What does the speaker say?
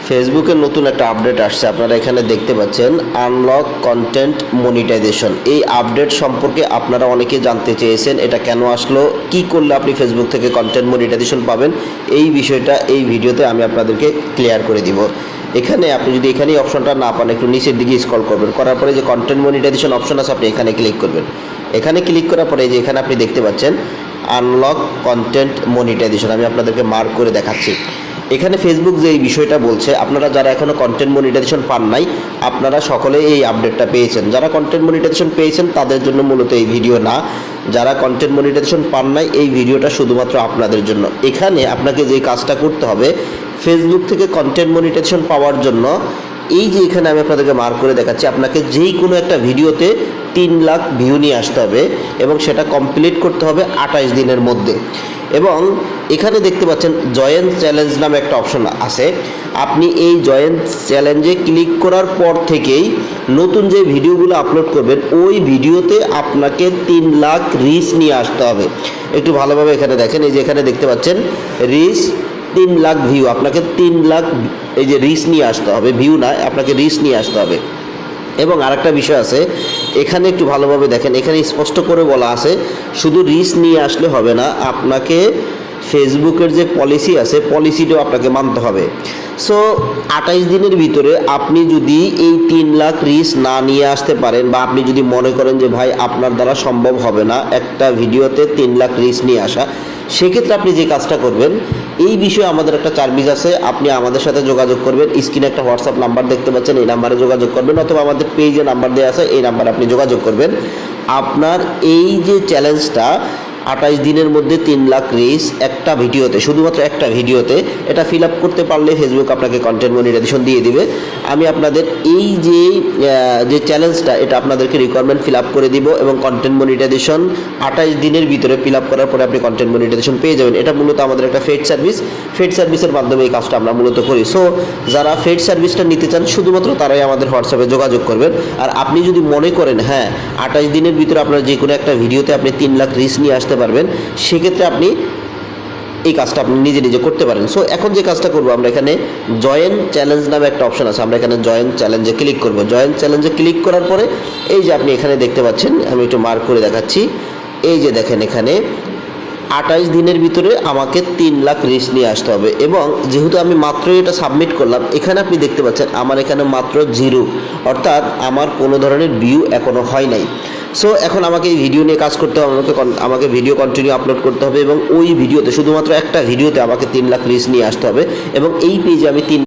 ফেসবুকের নতুন একটা আপডেট আসছে, আপনারা এখানে দেখতে পাচ্ছেন আনলক কন্টেন্ট মনিটাইজেশন। এই আপডেট সম্পর্কে আপনারা অনেকে জানতে চেয়েছেন, এটা কেন আসলো, কি করলে আপনি ফেসবুক থেকে কন্টেন্ট মনিটাইজেশন পাবেন, এই বিষয়টা এই ভিডিওতে আমি আপনাদেরকে ক্লিয়ার করে দিব। এখানে আপনি যদি এখানেই অপশনটা না পান, একটু নিচের দিকে স্ক্রল করবেন, করার পরে যে কন্টেন্ট মনিটাইজেশন অপশন আছে আপনি এখানে ক্লিক করবেন। এখানে ক্লিক করার পরে যে এখানে আপনি দেখতে পাচ্ছেন আনলক কন্টেন্ট মনিটাইজেশন, আমি আপনাদেরকে মার্ক করে দেখাচ্ছি। এখানে ফেসবুক যে এই বিষয়টা বলছে, আপনারা যারা এখনও কন্টেন্ট মনিটাইজেশন পান নাই, আপনারা সকলেই এই আপডেটটা পেয়েছেন। যারা কন্টেন্ট মনিটাইজেশন পেয়েছেন তাদের জন্য মূলত এই ভিডিও না, যারা কন্টেন্ট মনিটাইজেশন পান নাই এই ভিডিওটা শুধুমাত্র আপনাদের জন্য। এখানে আপনাকে যে কাজটা করতে হবে, ফেসবুক থেকে কন্টেন্ট মনিটাইজেশন পাওয়ার জন্য এই যে এখানে আমি আপনাদেরকে মার্ক করে দেখাচ্ছি, আপনাকে যেই কোনো একটা ভিডিওতে 3 লাখ ভিউ নিয়ে আসতে হবে এবং সেটা কমপ্লিট করতে হবে 28 দিনের মধ্যে। এবং এখানে দেখতে পাচ্ছেন জয়েন চ্যালেঞ্জ নামে একটা অপশন আছে, আপনি এই জয়েন চ্যালেঞ্জে ক্লিক করার পর থেকেই নতুন যে ভিডিওগুলো আপলোড করবেন ওই ভিডিওতে আপনাকে 3 লাখ রিচ নিয়ে আসতে হবে। একটু ভালোভাবে এখানে দেখেন, এই যে এখানে দেখতে পাচ্ছেন রিচ 3 লাখ ভিউ, আপনাকে 3 লাখ এই যে রিচ নিয়ে আসতে হবে, ভিউ না, আপনাকে রিচ নিয়ে আসতে হবে। এবং আরেকটা বিষয় আছে, এখানে একটু ভালোভাবে দেখেন, এখানে স্পষ্ট করে বলা আছে শুধু রিচ নিয়ে আসলে হবে না, আপনাকে ফেসবুকের যে পলিসি আছে পলিসিটাও আপনাকে মানতে হবে। সো 28 দিনের ভিতরে আপনি যদি এই 3 লাখ রিচ না নিয়ে আসতে পারেন, বা আপনি যদি মনে করেন যে ভাই আপনার দ্বারা সম্ভব হবে না একটা ভিডিওতে 3 লাখ রিচ নিয়ে আসা, সেক্ষেত্রে আপনি যে কাজটা করবেন, এই বিষয়ে আমাদের একটা সার্ভিস আছে, আপনি আমাদের সাথে যোগাযোগ করবেন। স্ক্রিনে একটা হোয়াটসঅ্যাপ নাম্বার দেখতে পাচ্ছেন, এই নাম্বারে যোগাযোগ করবেন, অথবা আমাদের পেজে নাম্বার দেওয়া আছে এই নাম্বারে আপনি যোগাযোগ করবেন। আপনার এই যে চ্যালেঞ্জটা 28 দিনের মধ্যে 3 লাখ রিচ একটা ভিডিওতে, শুধুমাত্র একটা ভিডিওতে, এটা ফিল আপ করতে পারলে ফেসবুক আপনাকে কন্টেন্ট মনিটাইজেশন দিয়ে দিবে। আমি আপনাদের এই যে চ্যালেঞ্জটা, এটা আপনাদেরকে রিকোয়ারমেন্ট ফিল আপ করে দিব এবং কন্টেন্ট মনিটাইজেশন 28 দিনের ভিতরে ফিল আপ করার পরে আপনি কন্টেন্ট মনিটাইজেশন পেয়ে যাবেন। এটা মূলত আমাদের একটা ফেড সার্ভিস, ফেড সার্ভিসের মাধ্যমে এই কাজটা আমরা মূলত করি। সো যারা ফেড সার্ভিসটা নিতে চান শুধুমাত্র তারাই আমাদের হোয়াটসঅ্যাপে যোগাযোগ করবেন। আর আপনি যদি মনে করেন হ্যাঁ 28 দিনের ভিতরে আপনার যে কোনো একটা ভিডিওতে আপনি 3 লাখ রিচ নিয়ে আসতে পারবেন, সেক্ষেত্রে আপনি এই কাজটা আপনি নিজে নিজে করতে পারেন। সো এখন যে কাজটা করবো, আমরা এখানে জয়েন চ্যালেঞ্জ নামে একটা অপশন আছে, আমরা এখানে জয়েন চ্যালেঞ্জে ক্লিক করব। জয়েন চ্যালেঞ্জে ক্লিক করার পরে এই যে আপনি এখানে দেখতে পাচ্ছেন, আমি একটু মার্ক করে দেখাচ্ছি, এই যে দেখেন এখানে 28 দিনের ভিতরে আমাকে 3 লাখ রিচ নিয়ে আসতে হবে। এবং যেহেতু আমি মাত্রই এটা সাবমিট করলাম, এখানে আপনি দেখতে পাচ্ছেন আমার এখানে মাত্র 0, অর্থাৎ আমার কোনো ধরনের ভিউ এখনও হয় নাই। সো এখন আমাকে এই ভিডিও নিয়ে কাজ করতে হবে, আমাকে ভিডিও কন্টিনিউ আপলোড করতে হবে এবং ওই ভিডিওতে, শুধুমাত্র একটা ভিডিওতে আমাকে 3 লাখ রিচ নিয়ে আসতে হবে এবং এই পেজে আমি